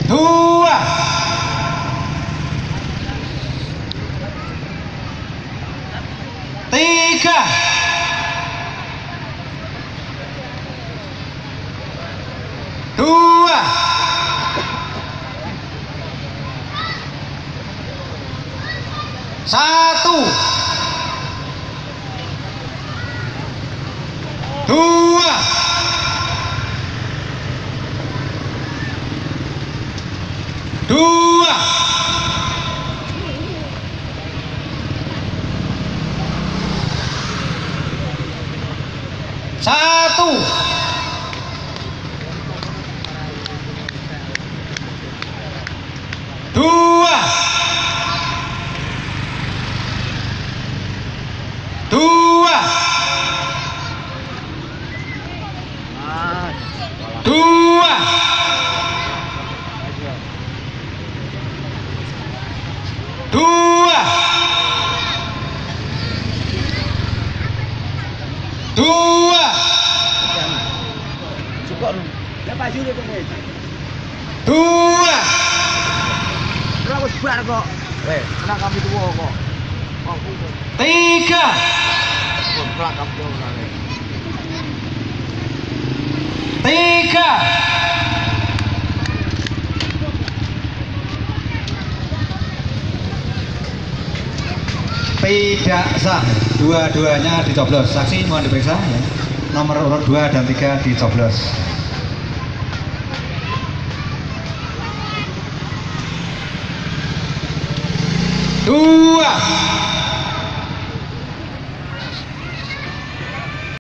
dua, tiga, dua, satu, dua, dua, satu, dua, dua, dua, dua, dua, dua, tiga, tiga, tidak sah, dua-duanya dicoblos. Saksi mohon diperiksa ya. Nomor urut 2 dan 3 dicoblos. Dua,